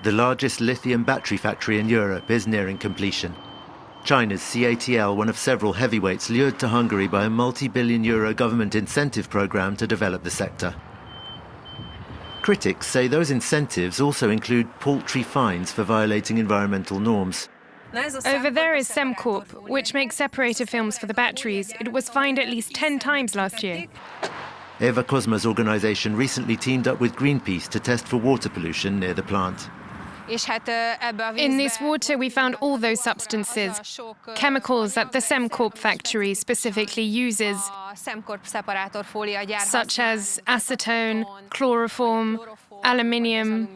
The largest lithium battery factory in Europe is nearing completion. China's CATL, one of several heavyweights lured to Hungary by a multi-billion euro government incentive program to develop the sector. Critics say those incentives also include paltry fines for violating environmental norms. Over there is Semcorp, which makes separator films for the batteries. It was fined at least 10 times last year. Eva Kozma's organisation recently teamed up with Greenpeace to test for water pollution near the plant. In this water, we found all those substances, chemicals that the Semcorp factory specifically uses, such as acetone, chloroform, aluminium.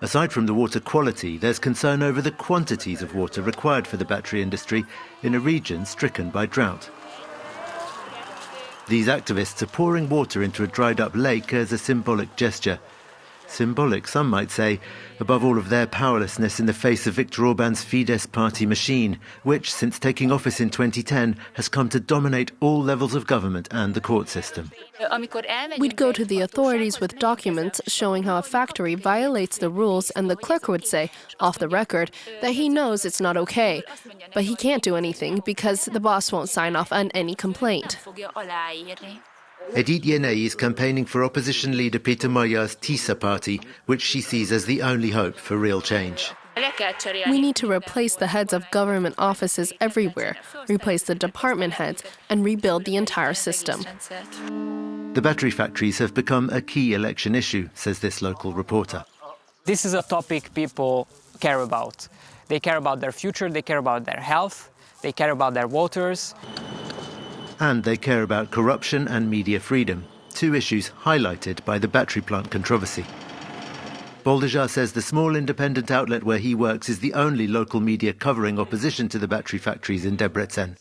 Aside from the water quality, there's concern over the quantities of water required for the battery industry in a region stricken by drought. These activists are pouring water into a dried-up lake as a symbolic gesture. Symbolic, some might say, above all of their powerlessness in the face of Viktor Orban's Fidesz party machine, which, since taking office in 2010, has come to dominate all levels of government and the court system. We'd go to the authorities with documents showing how a factory violates the rules, and the clerk would say, off the record, that he knows it's not okay. But he can't do anything because the boss won't sign off on any complaint. Edith Yenei is campaigning for opposition leader Peter Magyar's Tisza party, which she sees as the only hope for real change. We need to replace the heads of government offices everywhere, replace the department heads, and rebuild the entire system. The battery factories have become a key election issue, says this local reporter. This is a topic people care about. They care about their future, they care about their health, they care about their voters. And they care about corruption and media freedom, two issues highlighted by the battery plant controversy. Boldejar says the small independent outlet where he works is the only local media covering opposition to the battery factories in Debrecen.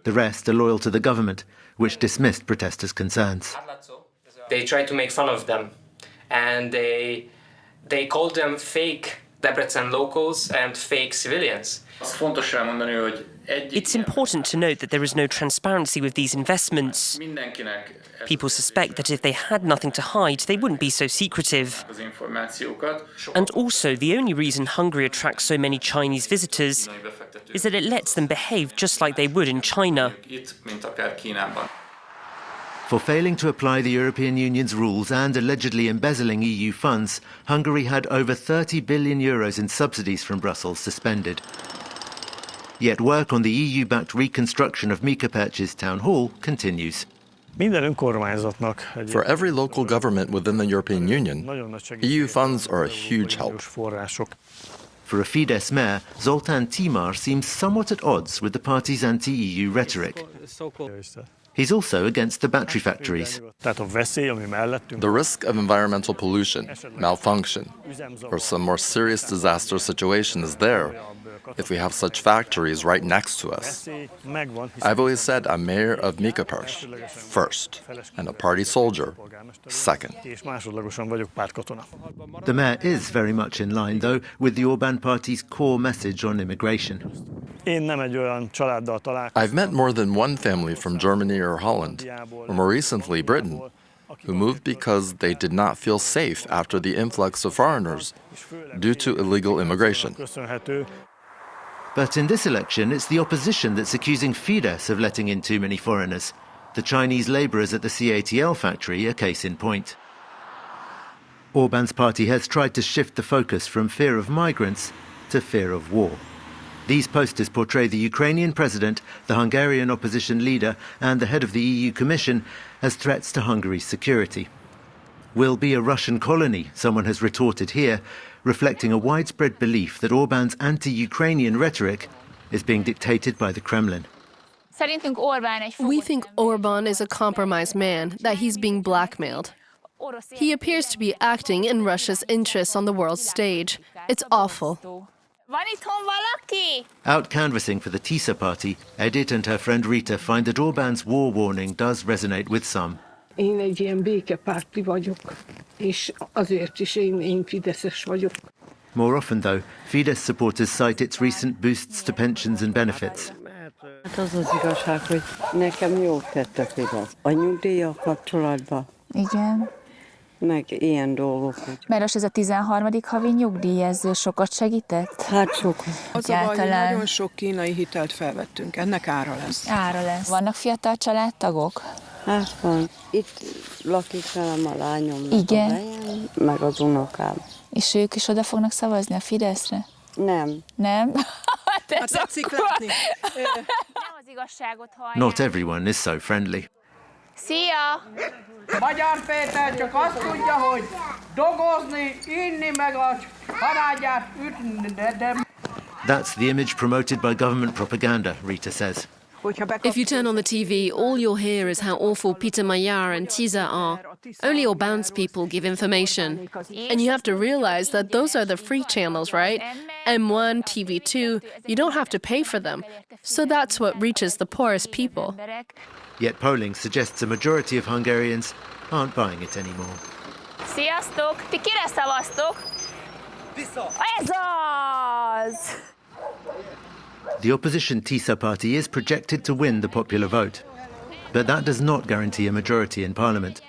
The rest are loyal to the government, which dismissed protesters' concerns. They tried to make fun of them, and they called them fake Debrecen locals and fake civilians. It's important to note that there is no transparency with these investments. People suspect that if they had nothing to hide, they wouldn't be so secretive. And also, the only reason Hungary attracts so many Chinese visitors is that it lets them behave just like they would in China. For failing to apply the European Union's rules and allegedly embezzling EU funds, Hungary had over 30 billion euros in subsidies from Brussels suspended. Yet work on the EU-backed reconstruction of Mikapec's town hall continues. For every local government within the European Union, EU funds are a huge help. For a Fidesz mayor, Zoltán Timar seems somewhat at odds with the party's anti-EU rhetoric. He's also against the battery factories. The risk of environmental pollution, malfunction, or some more serious disaster situation is there if we have such factories right next to us. I've always said I'm mayor of Mikapec first, and a party soldier second. The mayor is very much in line, though, with the Orban party's core message on immigration. I've met more than one family from Germany or Holland, or more recently Britain, who moved because they did not feel safe after the influx of foreigners due to illegal immigration. But in this election, it's the opposition that's accusing Fidesz of letting in too many foreigners. The Chinese labourers at the CATL factory are case in point. Orban's party has tried to shift the focus from fear of migrants to fear of war. These posters portray the Ukrainian president, the Hungarian opposition leader, and the head of the EU Commission as threats to Hungary's security. We'll be a Russian colony, someone has retorted here, reflecting a widespread belief that Orban's anti-Ukrainian rhetoric is being dictated by the Kremlin. We think Orban is a compromised man, that he's being blackmailed. He appears to be acting in Russia's interests on the world stage. It's awful. Out canvassing for the Tisza party, Edith and her friend Rita find that Orban's war warning does resonate with some. Én egy ilyen békepárti vagyok, és azért is én fideszes vagyok. More often, though, Fidesz supporters cite its recent boosts to pensions and benefits. Hát az az igazság, hogy nekem jót tettek ide. A nyugdíjjal kapcsolatban. Igen. meg ilyen dolgok. Mert most ez a 13. havi nyugdíj, ez sokat segített? Hát sokat. Az a baj, hogy nagyon sok kínai hitelt felvettünk, ennek ára lesz. Ára lesz. Vannak fiatal családtagok? Hát van. Itt lakik velem a lányom, igen. A helyen, meg az unokám. És ők is oda fognak szavazni a Fideszre? Nem. Nem? Hát tetszik látni. Nem az igazságot hallják. Not everyone is so friendly. Szia! Magyar Péter csak azt tudja, hogy dolgozni, inni meg a családját ütni, de... That's the image promoted by government propaganda, Rita says. If you turn on the TV, all you'll hear is how awful Peter Mayer and Tisza are. Only Orban's people give information. And you have to realize that those are the free channels, right? M1, TV2, you don't have to pay for them. So that's what reaches the poorest people. Yet polling suggests a majority of Hungarians aren't buying it anymore. Sziasztok! Ti kire szavaztok? Tisza! Ez az! The opposition Tisza party is projected to win the popular vote. But that does not guarantee a majority in parliament.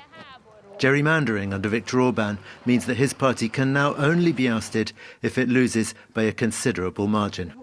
Gerrymandering under Viktor Orban means that his party can now only be ousted if it loses by a considerable margin.